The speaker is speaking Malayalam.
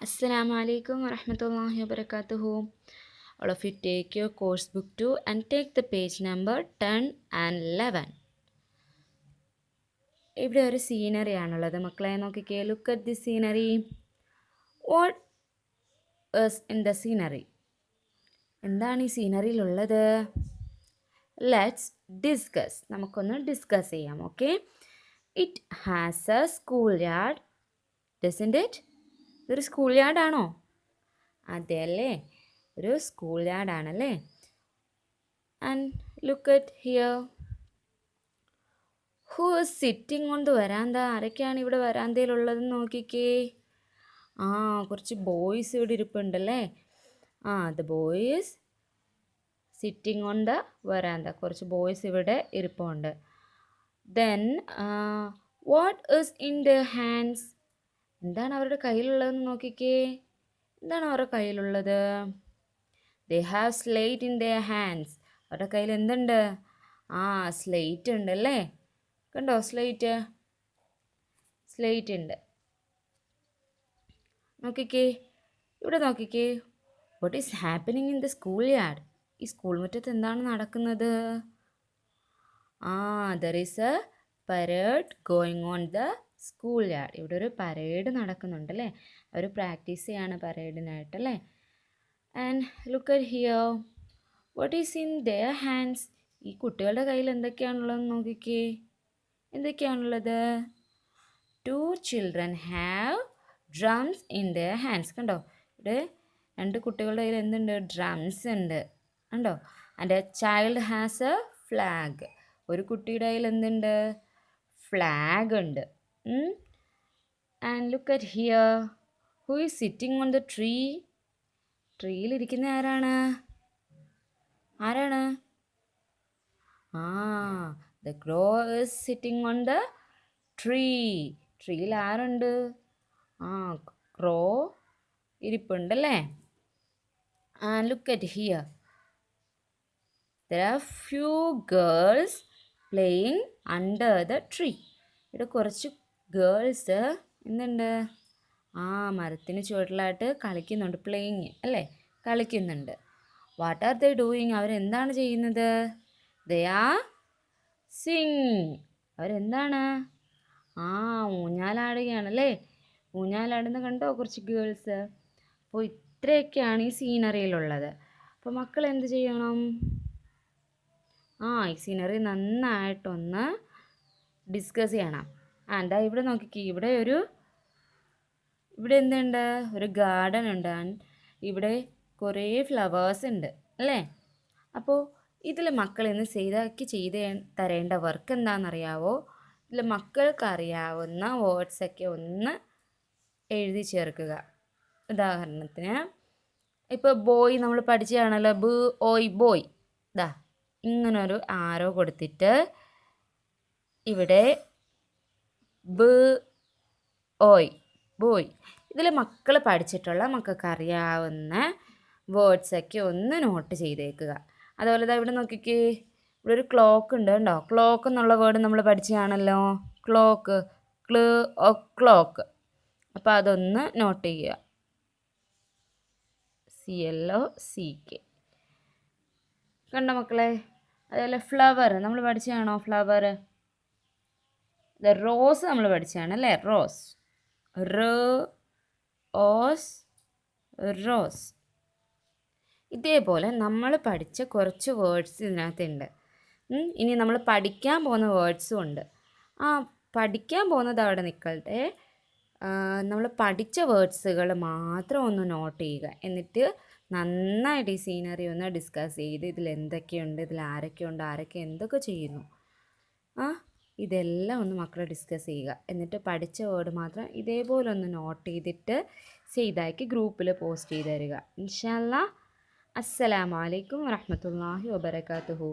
Assalamu alaikum wa rahmatullahi wa barakatuhu. All of you take your course book 2 and take the page number 10 and 11. ഇവിടെ ഒരു സീനറി ആണുള്ളത് മക്കളെ നോക്കിക്കേ. Look at the scenery. What is in the scenery? എന്താണ് ഈ സീനറിയിലുള്ളത്? Let's discuss. നമുക്കൊന്ന് ഡിസ്കസ് ചെയ്യാം. Okay. It has a school yard. Doesn't it? ഇതൊരു സ്കൂൾ യാർഡാണോ? അതെ അല്ലേ, ഒരു സ്കൂൾ യാർഡാണല്ലേ. And look at here. Who is sitting on the veranda? ആരൊക്കെയാണ് ഇവിടെ വരാന്തയിലുള്ളതെന്ന് നോക്കിക്കേ. കുറച്ച് ബോയ്സ് ഇവിടെ ഇരിപ്പുണ്ടല്ലേ. The boys sitting on the veranda. കുറച്ച് ബോയ്സ് ഇവിടെ ഇരിപ്പുണ്ട്. Then what is in the hands? എന്താണ് അവരുടെ കയ്യിലുള്ളതെന്ന് നോക്കിക്കേ. എന്താണ് അവരുടെ കയ്യിലുള്ളത്? They have slate in their hands. അവരുടെ കയ്യിൽ എന്തുണ്ട്? സ്ലേറ്റ് ഉണ്ടല്ലേ. കണ്ടോ സ്ലേറ്റ്? സ്ലേറ്റ് ഉണ്ട്. നോക്കിക്കേ, ഇവിടെ നോക്കിക്കേ. What is happening in the school yard? ഈ സ്കൂൾ മുറ്റത്ത് എന്താണ് നടക്കുന്നത്? There is a parade going on the school yard. ഇവിടെ ഒരു പരേഡ് നടക്കുന്നുണ്ടല്ലേ. അവർ പ്രാക്ടീസ് ചെയ്യാണ് പരേഡിനായിട്ടല്ലേ. And look at here. What is in their hands? ഈ കുട്ടികളുടെ കയ്യിൽ എന്തൊക്കെയാണുള്ളതെന്ന് നോക്കിക്കേ. എന്തൊക്കെയാണുള്ളത്? 2 children have drums in their hands. കണ്ടോ, ഇവിടെ 2 കുട്ടികളുടെ കയ്യിൽ എന്തുണ്ട്? ഡ്രംസ് ഉണ്ട്. കണ്ടോ? And a child has a flag. ഒരു കുട്ടിയുടെ കയ്യിൽ എന്തുണ്ട്? ഫ്ലാഗ് ഉണ്ട്. And look at here. Who is sitting on the tree? ട്രീയിലിരിക്കുന്ന ആരാണ്? The crow is sitting on the tree. ട്രീയിൽ ആരുണ്ട്? ക്രോ ഇരിപ്പുണ്ടല്ലേ. And look at here. There are few girls playing under the tree. ഇവിടെ കുറച്ച് ഗേൾസ് എന്തുണ്ട്? മരത്തിന് ചുവട്ടിലായിട്ട് കളിക്കുന്നുണ്ട്. പ്ലേയിങ് അല്ലേ, കളിക്കുന്നുണ്ട്. What are they doing? അവരെന്താണ് ചെയ്യുന്നത്? They are Singh. അവരെന്താണ്? ഊഞ്ഞാലാടുകയാണല്ലേ. ഊഞ്ഞാലാടുന്ന കണ്ടോ കുറച്ച് ഗേൾസ്. അപ്പോൾ ഇത്രയൊക്കെയാണ് ഈ സീനറിയിലുള്ളത്. അപ്പോൾ മക്കൾ എന്ത് ചെയ്യണം? ഈ സീനറി നന്നായിട്ടൊന്ന് ഡിസ്കസ് ചെയ്യണം. എന്താ ഇവിടെ നോക്കിക്കേ. ഇവിടെ എന്തുണ്ട്? ഒരു ഗാർഡൻ ഉണ്ട്. ഇവിടെ കുറേ ഫ്ലവേഴ്സ് ഉണ്ട് അല്ലേ. അപ്പോൾ ഇതിൽ മക്കൾ ഇന്ന് ചെയ്ത് തരേണ്ട വർക്ക് എന്താണെന്നറിയാവോ? ഇതിൽ മക്കൾക്ക് അറിയാവുന്ന വേർഡ്സൊക്കെ ഒന്ന് എഴുതി ചേർക്കുക. ഉദാഹരണത്തിന് ഇപ്പോൾ ബോയ് നമ്മൾ പഠിച്ചതാണല്ലോ. ബോയ്. ഇങ്ങനൊരു ആരോ കൊടുത്തിട്ട് ഇവിടെ ബോയ്. ഇതിൽ മക്കൾ പഠിച്ചിട്ടുള്ള മക്കൾക്ക് അറിയാവുന്ന വേർഡ്സൊക്കെ ഒന്ന് നോട്ട് ചെയ്തേക്കുക. അതുപോലെ ഇവിടെ നോക്കിക്കേ. ഇവിടെ ഒരു ക്ലോക്ക് ഉണ്ട് കേട്ടോ. ക്ലോക്ക് എന്നുള്ള വേർഡ് നമ്മൾ പഠിച്ചതാണല്ലോ. ക്ലോക്ക്. ക്ലോക്ക്. അപ്പോൾ അതൊന്ന് നോട്ട് ചെയ്യുക. CLOCK. കണ്ടോ മക്കളെ? അതുപോലെ ഫ്ലവർ നമ്മൾ പഠിച്ചതാണോ? ഫ്ലവർ. റോസ് നമ്മൾ പഠിച്ചതാണ് അല്ലേ. റോസ്. ഇതേപോലെ നമ്മൾ പഠിച്ച കുറച്ച് വേർഡ്സ് ഇതിനകത്തുണ്ട്. ഇനി നമ്മൾ പഠിക്കാൻ പോകുന്ന വേർഡ്സും ഉണ്ട്. പഠിക്കാൻ പോകുന്നത് അവിടെ നിൽക്കട്ടെ. നമ്മൾ പഠിച്ച വേർഡ്സുകൾ മാത്രം ഒന്ന് നോട്ട് ചെയ്യുക. എന്നിട്ട് നന്നായിട്ട് ഈ സീനറി ഒന്ന് ഡിസ്കസ് ചെയ്ത് ഇതിൽ എന്തൊക്കെയുണ്ട്, ഇതിൽ ആരൊക്കെയുണ്ട്, ആരൊക്കെ എന്തൊക്കെ ചെയ്യുന്നു, ഇതെല്ലാം ഒന്ന് മക്കൾ ഡിസ്കസ് ചെയ്യുക. എന്നിട്ട് പഠിച്ച വേർഡ് മാത്രം ഇതേപോലെ ഒന്ന് നോട്ട് ചെയ്തിട്ട് ചെയ്താക്കി ഗ്രൂപ്പിൽ പോസ്റ്റ് ചെയ്ത് തരിക. ഇൻഷാ അല്ലാഹ്. അസ്സലാമു അലൈക്കും വറഹ്മത്തുള്ളാഹി വബറകാതുഹു.